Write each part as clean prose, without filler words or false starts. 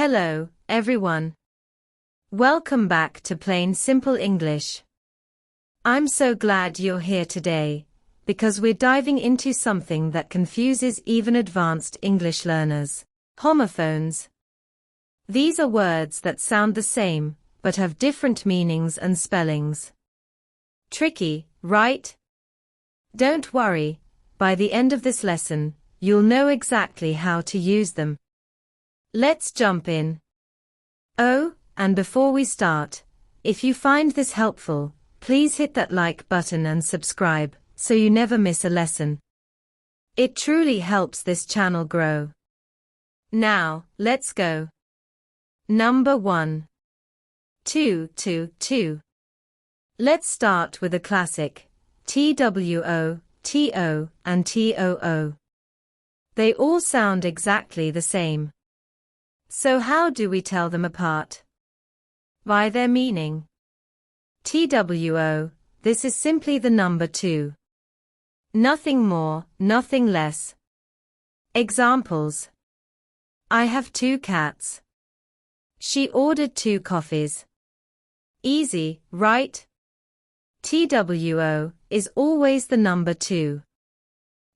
Hello, everyone. Welcome back to Plain Simple English. I'm so glad you're here today, because we're diving into something that confuses even advanced English learners: homophones. These are words that sound the same, but have different meanings and spellings. Tricky, right? Don't worry, by the end of this lesson, you'll know exactly how to use them. Let's jump in. Oh, and before we start, if you find this helpful, please hit that like button and subscribe, so you never miss a lesson. It truly helps this channel grow. Now, let's go. Number 1. Two. Let's start with a classic, TWO, TO, and TOO. They all sound exactly the same. So how do we tell them apart? By their meaning. TWO, this is simply the number 2. Nothing more, nothing less. Examples. I have 2 cats. She ordered 2 coffees. Easy, right? TWO is always the number 2.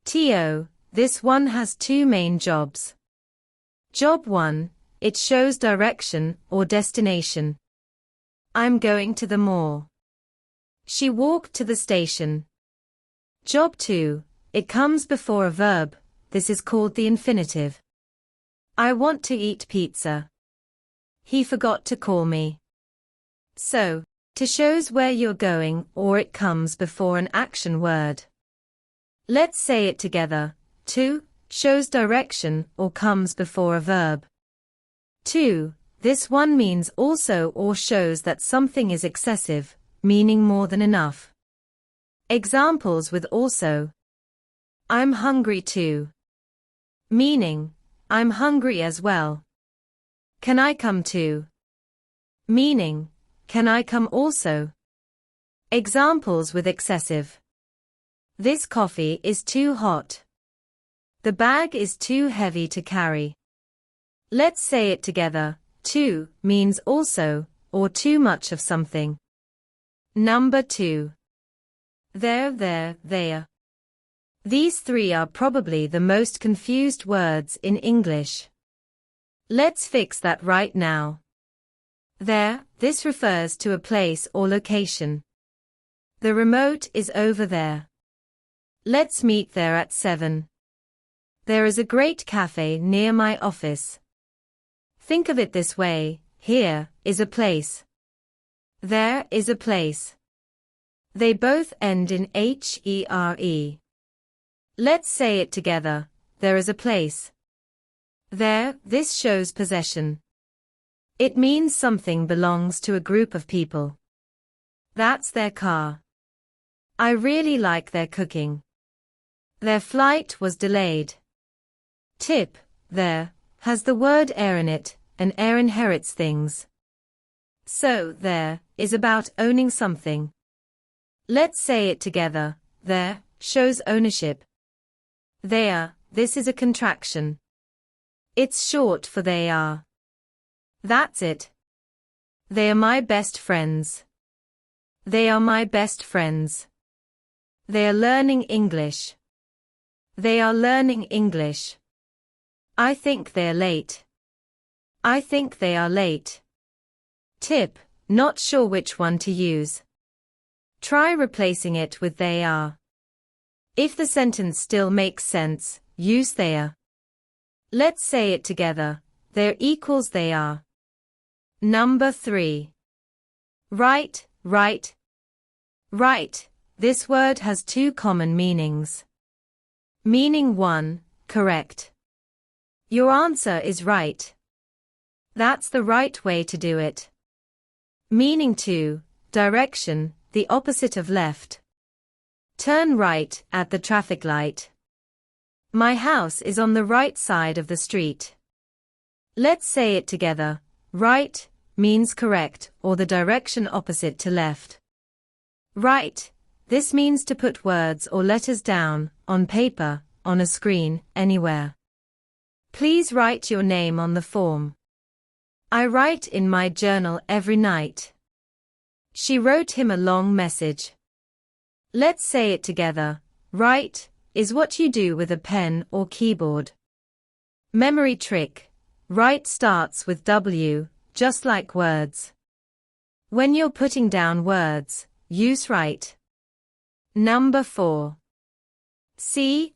TO, this one has 2 main jobs. Job 1, it shows direction or destination. I'm going to the mall. She walked to the station. Job 2, it comes before a verb, this is called the infinitive. I want to eat pizza. He forgot to call me. So, to shows where you're going or it comes before an action word. Let's say it together. To shows direction or comes before a verb. 2, this one means also or shows that something is excessive, meaning more than enough. Examples with also. I'm hungry too. Meaning, I'm hungry as well. Can I come too? Meaning, can I come also? Examples with excessive. This coffee is too hot. The bag is too heavy to carry. Let's say it together. Too means also, or too much of something. Number 2. There. These 3 are probably the most confused words in English. Let's fix that right now. There, this refers to a place or location. The remote is over there. Let's meet there at 7. There is a great cafe near my office. Think of it this way, here is a place. There is a place. They both end in HERE. Let's say it together, there is a place. There, this shows possession. It means something belongs to a group of people. That's their car. I really like their cooking. Their flight was delayed. Tip, there, has the word heir in it, and heir inherits things. So, there, is about owning something. Let's say it together, there, shows ownership. There, this is a contraction. It's short for they are. That's it. They are my best friends. They are my best friends. They are learning English. They are learning English. I think they're late. I think they are late. Tip, not sure which one to use. Try replacing it with they are. If the sentence still makes sense, use they are. Let's say it together. There equals they are. Number 3. Right. This word has 2 common meanings. Meaning 1, correct. Your answer is right. That's the right way to do it. Meaning 2, direction, the opposite of left. Turn right at the traffic light. My house is on the right side of the street. Let's say it together. Right means correct or the direction opposite to left. Right, this means to put words or letters down, on paper, on a screen, anywhere. Please write your name on the form. I write in my journal every night. She wrote him a long message. Let's say it together. Write is what you do with a pen or keyboard. Memory trick. Write starts with W, just like words. When you're putting down words, use write. Number 4. Sea.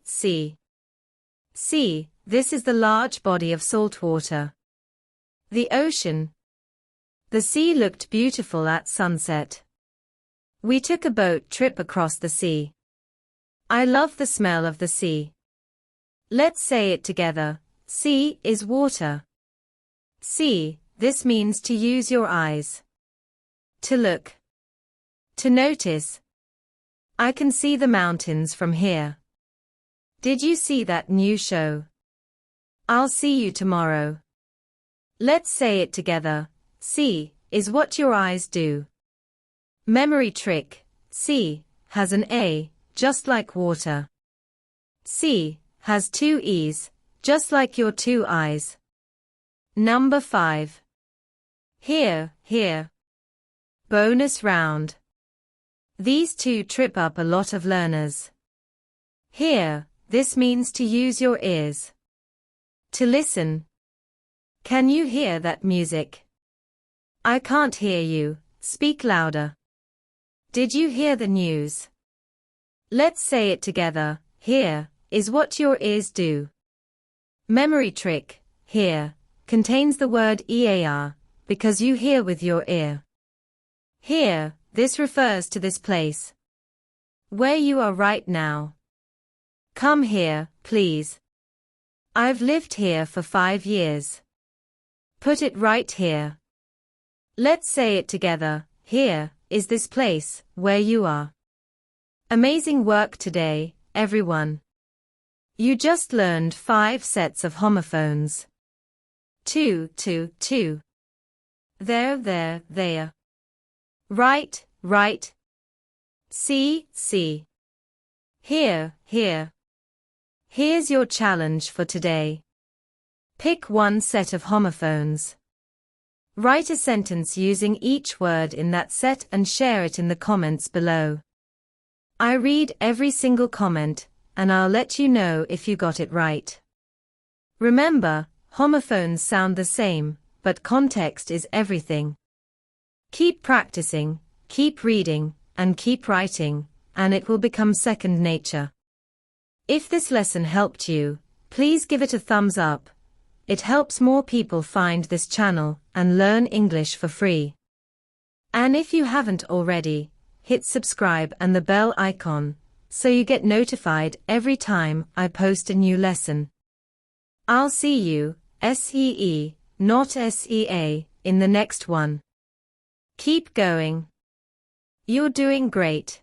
Sea, this is the large body of salt water. The ocean. The sea looked beautiful at sunset. We took a boat trip across the sea. I love the smell of the sea. Let's say it together. Sea is water. See, this means to use your eyes. To look. To notice. I can see the mountains from here. Did you see that new show? I'll see you tomorrow. Let's say it together. See is what your eyes do. Memory trick. See has an A, just like water. See has 2 E's, just like your 2 eyes. Number 5. Here. Bonus round. These two trip up a lot of learners. Hear, this means to use your ears. To listen. Can you hear that music? I can't hear you, speak louder. Did you hear the news? Let's say it together. Hear is what your ears do. Memory trick. Hear contains the word ear, because you hear with your ear. Here, this refers to this place. Where you are right now. Come here, please. I've lived here for 5 years. Put it right here. Let's say it together. Here is this place, where you are. Amazing work today, everyone. You just learned 5 sets of homophones. 2. There. Right. See. Here. Here's your challenge for today. Pick 1 set of homophones. Write a sentence using each word in that set and share it in the comments below. I read every single comment, and I'll let you know if you got it right. Remember, homophones sound the same, but context is everything. Keep practicing, keep reading, and keep writing, and it will become second nature. If this lesson helped you, please give it a thumbs up. It helps more people find this channel and learn English for free. And if you haven't already, hit subscribe and the bell icon, so you get notified every time I post a new lesson. I'll see you, SEE, not SEA, in the next one. Keep going. You're doing great.